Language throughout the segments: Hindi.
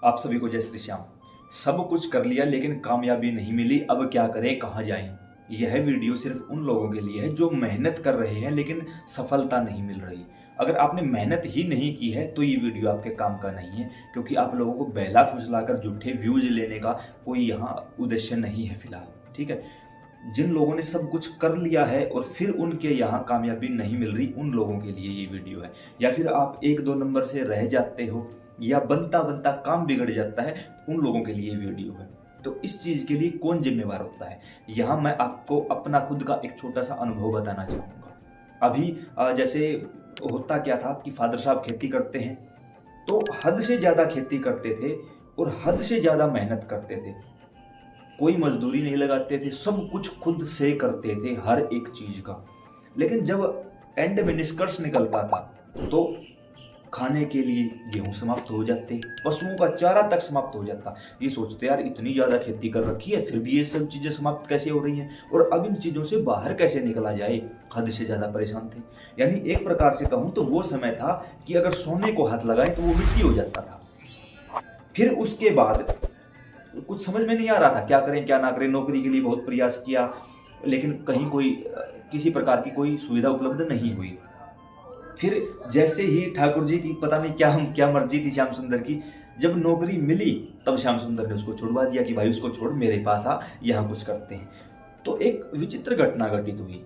आप सभी को जय श्री श्याम। सब कुछ कर लिया लेकिन कामयाबी नहीं मिली, अब क्या करें, कहाँ जाएं। यह वीडियो सिर्फ उन लोगों के लिए है जो मेहनत कर रहे हैं लेकिन सफलता नहीं मिल रही। अगर आपने मेहनत ही नहीं की है तो ये वीडियो आपके काम का नहीं है, क्योंकि आप लोगों को बहला फुसलाकर झूठे व्यूज लेने का कोई यहाँ उद्देश्य नहीं है फिलहाल। ठीक है, जिन लोगों ने सब कुछ कर लिया है और फिर उनके यहाँ कामयाबी नहीं मिल रही, उन लोगों के लिए ये वीडियो है। या फिर आप एक दो नंबर से रह जाते हो या बनता बनता काम बिगड़ जाता है, उन लोगों के लिए वीडियो है। तो इस चीज़ के लिए कौन जिम्मेवार होता है, यहाँ मैं आपको अपना खुद का एक छोटा सा अनुभव बताना चाहूँगा। अभी जैसे होता क्या था कि फादर साहब खेती करते हैं, तो हद से ज़्यादा खेती करते थे और हद से ज़्यादा मेहनत करते थे। कोई मजदूरी नहीं लगाते थे, सब कुछ खुद से करते थे हर एक चीज़ का। लेकिन जब एंड में निष्कर्ष निकलता था तो खाने के लिए गेहूं समाप्त हो जाते, पशुओं का चारा तक समाप्त हो जाता। ये सोचते यार इतनी ज़्यादा खेती कर रखी है फिर भी ये सब चीज़ें समाप्त कैसे हो रही हैं, और अब इन चीज़ों से बाहर कैसे निकला जाए। हद से ज़्यादा परेशान थे। यानी एक प्रकार से कहूँ तो वो समय था कि अगर सोने को हाथ लगाए तो वो मिट्टी हो जाता था। फिर उसके बाद कुछ समझ में नहीं आ रहा था क्या करें क्या ना करें। नौकरी के लिए बहुत प्रयास किया लेकिन कहीं कोई किसी प्रकार की कोई सुविधा उपलब्ध नहीं हुई। फिर जैसे ही ठाकुर जी की पता नहीं क्या मर्जी थी श्याम सुंदर की, जब नौकरी मिली तब श्याम सुंदर ने उसको छुड़वा दिया कि भाई उसको छोड़, मेरे पास आ, यहाँ कुछ करते हैं। तो एक विचित्र घटना घटित हुई।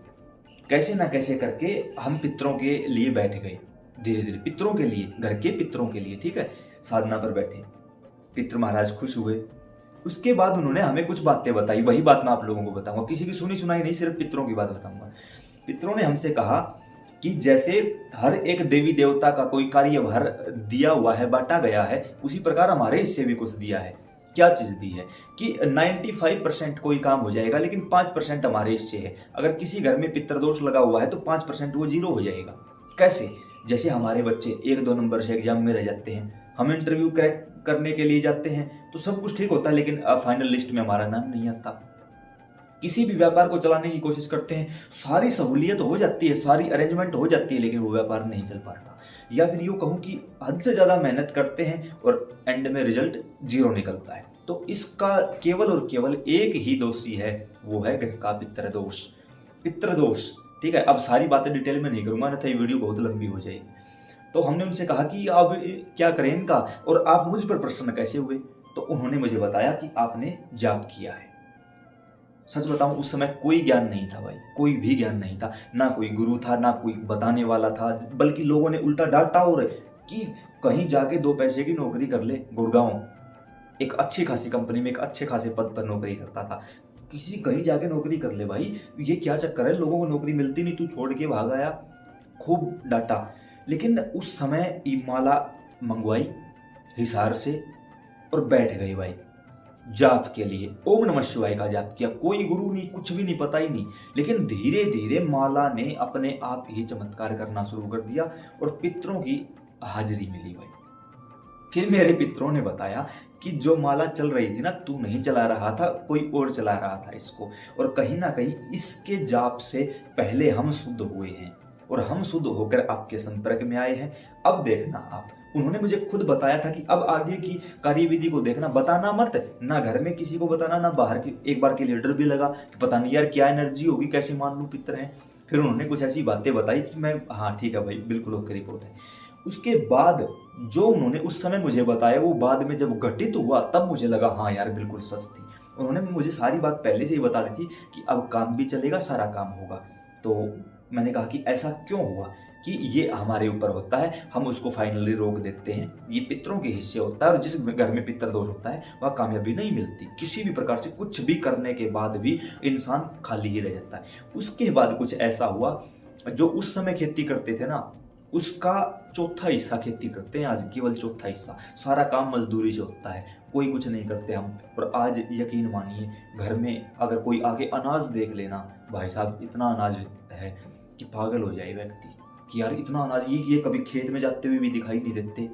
कैसे ना कैसे करके हम पितरों के लिए बैठ गए, धीरे धीरे पितरों के लिए, घर के पितरों के लिए। ठीक है, साधना पर बैठे, पितृ महाराज खुश हुए। उसके बाद उन्होंने हमें कुछ बातें बताई, वही बात मैं आप लोगों को बताऊंगा। किसी की सुनी सुनाई नहीं, सिर्फ पितरों की बात बताऊंगा। पितरों ने हमसे कहा कि जैसे हर एक देवी देवता का कोई कार्यभार दिया हुआ है, बांटा गया है, उसी प्रकार हमारे हिस्से भी कुछ दिया है। क्या चीज दी है कि 95% कोई काम हो जाएगा लेकिन 5% हमारे हिस्से है। अगर किसी घर में पितृदोष लगा हुआ है तो 5% वो जीरो हो जाएगा। कैसे? जैसे हमारे बच्चे 1-2 नंबर से एग्जाम में रह जाते हैं, हम इंटरव्यू क्रैक करने के लिए जाते हैं तो सब कुछ ठीक होता है लेकिन फाइनल लिस्ट में हमारा नाम नहीं आता। किसी भी व्यापार को चलाने की कोशिश करते हैं, सारी सहूलियत हो जाती है, सारी अरेंजमेंट हो जाती है, लेकिन वो व्यापार नहीं चल पाता। या फिर यूँ कहूँ कि हद से ज़्यादा मेहनत करते हैं और एंड में रिजल्ट जीरो निकलता है। तो इसका केवल और केवल एक ही दोषी है, वो है ग्रह का पितृदोष। पितृदोष, ठीक है। अब सारी बातें डिटेल में नहीं करूँगा, अन्यथा ये वीडियो बहुत लंबी हो जाएगी। तो हमने उनसे कहा कि अब क्या करें इनका, और आप मुझ पर प्रसन्न कैसे हुए। तो उन्होंने मुझे बताया कि आपने जाप किया है। सच बताऊं, उस समय कोई ज्ञान नहीं था भाई, कोई भी ज्ञान नहीं था, ना कोई गुरु था ना कोई बताने वाला था, बल्कि लोगों ने उल्टा डांटा और कि कहीं जाके 2 पैसे की नौकरी कर ले। गुड़गांव एक अच्छी खासी कंपनी में एक अच्छे खासे पद पर नौकरी करता था, किसी कहीं जाके नौकरी कर ले भाई, ये क्या चक्कर है, लोगों को नौकरी मिलती नहीं, तू छोड़ के भाग आया। खूब डांटा। लेकिन उस समय ये माला मंगवाई हिसार से और बैठ गई भाई जाप के लिए। ओम नमः शिवाय का जाप किया, कोई गुरु नहीं, कुछ भी नहीं, पता ही नहीं। लेकिन धीरे धीरे माला ने अपने आप ही चमत्कार करना शुरू कर दिया और पितरों की हाजिरी मिली भाई। फिर मेरे पितरों ने बताया कि जो माला चल रही थी ना, तू नहीं चला रहा था, कोई और चला रहा था इसको, और कहीं ना कहीं इसके जाप से पहले हम शुद्ध हुए हैं और हम शुद्ध होकर आपके संपर्क में आए हैं। अब देखना आप। उन्होंने मुझे खुद बताया था कि अब आगे की कार्यविधि को देखना, बताना मत, ना घर में किसी को बताना, ना बाहर की। एक बार के लिए डर भी लगा कि पता नहीं यार क्या एनर्जी होगी, कैसे मान लूँ पितर हैं। फिर उन्होंने कुछ ऐसी बातें बताई कि मैं हाँ ठीक है भाई, बिल्कुल ओके रिपोर्ट है। उसके बाद जो उन्होंने उस समय मुझे बताया वो बाद में जब घटित हुआ तब मुझे लगा हाँ यार बिल्कुल सच थी। उन्होंने मुझे सारी बात पहले से ही बता दी थी कि अब काम भी चलेगा, सारा काम होगा। तो मैंने कहा कि ऐसा क्यों हुआ, कि ये हमारे ऊपर होता है, हम उसको फाइनली रोक देते हैं, ये पितरों के हिस्से होता है, और जिस घर में पितर दोष होता है वह कामयाबी नहीं मिलती। किसी भी प्रकार से कुछ भी करने के बाद भी इंसान खाली ही रह जाता है। उसके बाद कुछ ऐसा हुआ, जो उस समय खेती करते थे ना, उसका चौथा हिस्सा खेती करते हैं आज, केवल चौथा हिस्सा। सारा काम मजदूरी से होता है, कोई कुछ नहीं करते हम। और आज यकीन मानिए, घर में अगर कोई आके अनाज देख लेना, भाई साहब इतना अनाज है कि पागल हो जाए व्यक्ति कि यार इतना अनाज, ये कभी खेत में जाते हुए भी दिखाई नहीं देते,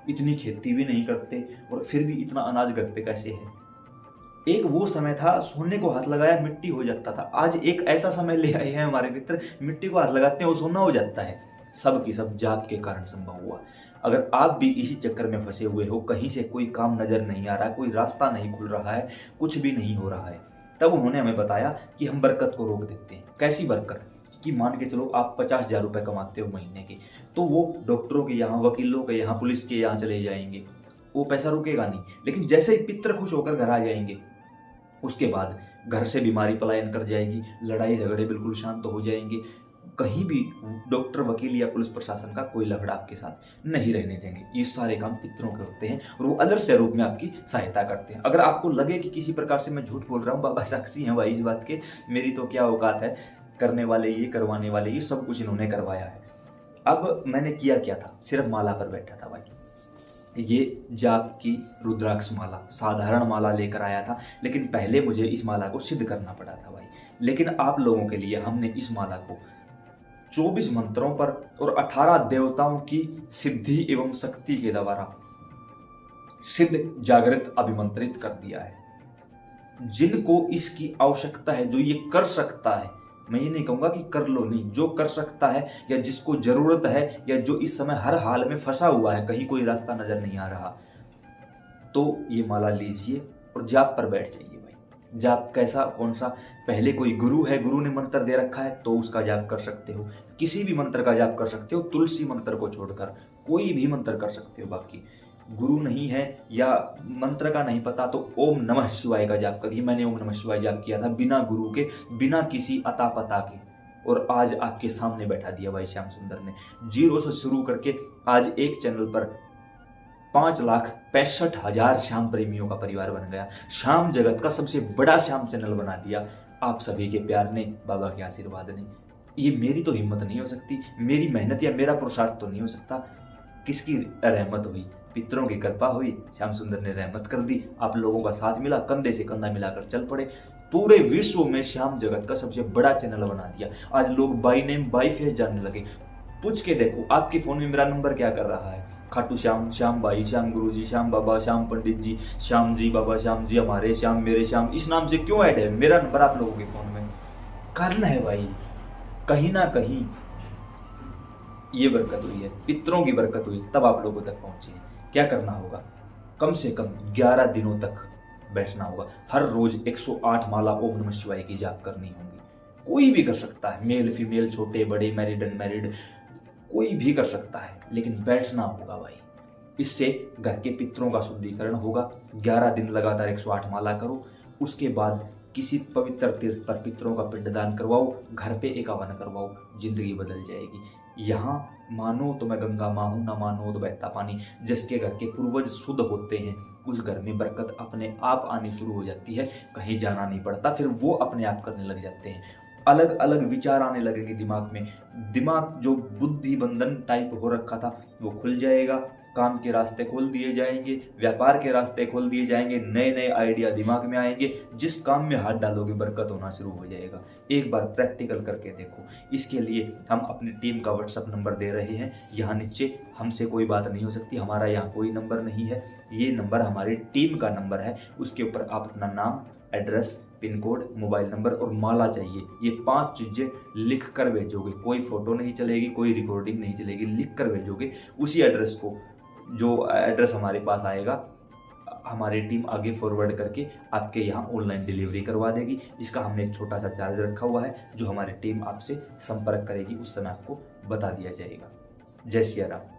इतनी खेती भी नहीं करते और फिर भी इतना अनाज घर पे कैसे है। एक वो समय था, सोने को हाथ लगाया मिट्टी हो जाता था। आज एक ऐसा समय ले आए हैं हमारे मित्र, मिट्टी को हाथ लगाते हैं वो सोना हो जाता है। सब की सब जाप के कारण संभव हुआ। अगर आप भी इसी चक्कर में फंसे हुए हो, कहीं से कोई काम नज़र नहीं आ रहा, कोई रास्ता नहीं खुल रहा है, कुछ भी नहीं हो रहा है, तब उन्होंने हमें बताया कि हम बरकत को रोक देते हैं। कैसी बरकत? कि मान के चलो आप 50,000 रुपये कमाते हो महीने के, तो वो डॉक्टरों के यहाँ, वकीलों के यहाँ, पुलिस के यहाँ चले जाएंगे, वो पैसा रुकेगा नहीं। लेकिन जैसे ही पितर खुश होकर घर आ जाएंगे, उसके बाद घर से बीमारी पलायन कर जाएगी, लड़ाई झगड़े बिल्कुल शांत हो जाएंगे, कहीं भी डॉक्टर, वकील या पुलिस प्रशासन का कोई लफड़ा आपके साथ नहीं रहने देंगे। ये सारे काम पितरों के होते हैं और वो अदृश्य रूप में आपकी सहायता करते हैं। अगर आपको लगे कि किसी प्रकार से मैं झूठ बोल रहा हूँ, बाबा साक्षी हैं भाई इस बात के, मेरी तो क्या औकात है, करने वाले ये, करवाने वाले ये, सब कुछ इन्होंने करवाया है। अब मैंने किया क्या था, सिर्फ माला पर बैठा था भाई। ये जाप की रुद्राक्ष माला, साधारण माला लेकर आया था, लेकिन पहले मुझे इस माला को सिद्ध करना पड़ा था भाई। लेकिन आप लोगों के लिए हमने इस माला को 24 मंत्रों पर और 18 देवताओं की सिद्धि एवं शक्ति के द्वारा सिद्ध जागृत अभिमंत्रित कर दिया है। जिनको इसकी आवश्यकता है, जो ये कर सकता है, मैं ये नहीं कहूंगा कि कर लो नहीं, जो कर सकता है या जिसको जरूरत है या जो इस समय हर हाल में फंसा हुआ है, कहीं कोई रास्ता नजर नहीं आ रहा, तो ये माला लीजिए और जाप पर बैठ जाइए भाई। जाप कैसा, कौन सा? पहले कोई गुरु है, गुरु ने मंत्र दे रखा है तो उसका जाप कर सकते हो, किसी भी मंत्र का जाप कर सकते हो, तुलसी मंत्र को छोड़कर कोई भी मंत्र कर सकते हो। बाकी गुरु नहीं है या मंत्र का नहीं पता तो ओम नमः शिवाय का जाप करिए। मैंने ओम नमः शिवाय जाप किया था बिना गुरु के, बिना किसी अता पता के, और आज आपके सामने बैठा दिया भाई श्याम सुंदर ने। 0 से शुरू करके आज एक चैनल पर 5,65,000 श्याम प्रेमियों का परिवार बन गया। श्याम जगत का सबसे बड़ा श्याम चैनल बना दिया आप सभी के प्यार ने, बाबा के आशीर्वाद ने। ये मेरी तो हिम्मत नहीं हो सकती, मेरी मेहनत या मेरा पुरुषार्थ तो नहीं हो सकता। किसकी रहमत हुई? पितरों की कृपा हुई, श्याम सुंदर ने रहमत कर दी, आप लोगों का साथ मिला, कंधे से कंधा मिलाकर चल पड़े, पूरे विश्व में श्याम जगत का सबसे बड़ा चैनल बना दिया। आज लोग बाई नेम बाई फेस जानने लगे। पूछ के देखो आपके फोन में मेरा नंबर क्या कर रहा है, खाटू श्याम, श्याम भाई, श्याम गुरु जी, श्याम बाबा, श्याम पंडित जी, श्याम जी, बाबा श्याम जी, हमारे श्याम, मेरे श्याम, इस नाम से क्यों ऐड है मेरा नंबर आप लोगों के फोन में? कारण है भाई, कहीं ना कहीं ये बरकत हुई है, पितरों की बरकत हुई, तब आप लोगों तक पहुंची है। क्या करना होगा? कम से कम 11 दिनों तक बैठना होगा। हर रोज 108 माला ओम नमः शिवाय की जाप करनी होगी। कोई भी कर सकता है, मेल फीमेल, छोटे बड़े, मैरिड अनमैरिड, कोई भी कर सकता है, लेकिन बैठना होगा भाई। इससे घर के पितरों का शुद्धिकरण होगा। 11 दिन लगातार 108 माला करो, उसके बाद किसी पवित्र तीर्थ पर पितरों का पिंडदान करवाओ, घर पे एक हवन करवाओ, जिंदगी बदल जाएगी। यहाँ मानो तो मैं गंगा माँ हूँ, ना मानो तो बहता पानी। जिसके घर के पूर्वज शुद्ध होते हैं उस घर में बरकत अपने आप आनी शुरू हो जाती है, कहीं जाना नहीं पड़ता, फिर वो अपने आप करने लग जाते हैं। अलग अलग विचार आने लगेंगे दिमाग में, दिमाग जो बुद्धि बंधन टाइप हो रखा था वो खुल जाएगा, काम के रास्ते खोल दिए जाएंगे, व्यापार के रास्ते खोल दिए जाएंगे, नए नए आइडिया दिमाग में आएंगे, जिस काम में हाथ डालोगे बरकत होना शुरू हो जाएगा। एक बार प्रैक्टिकल करके देखो। इसके लिए हम अपनी टीम का व्हाट्सएप नंबर दे रहे हैं, यहाँ नीचे। हमसे कोई बात नहीं हो सकती, हमारा यहाँ कोई नंबर नहीं है, ये नंबर हमारी टीम का नंबर है। उसके ऊपर आप अपना नाम, address, pin code, mobile number और माला चाहिए, ये 5 चीज़ें लिख कर भेजोगे। कोई फोटो नहीं चलेगी, कोई रिकॉर्डिंग नहीं चलेगी, लिख कर भेजोगे। उसी एड्रेस को, जो एड्रेस हमारे पास आएगा, हमारी टीम आगे फॉरवर्ड करके आपके यहाँ ऑनलाइन डिलीवरी करवा देगी। इसका हमने एक छोटा सा चार्ज रखा हुआ है, जो हमारी टीम आपसे संपर्क करेगी उस समय आपको बता दिया जाएगा। जय सिया राम।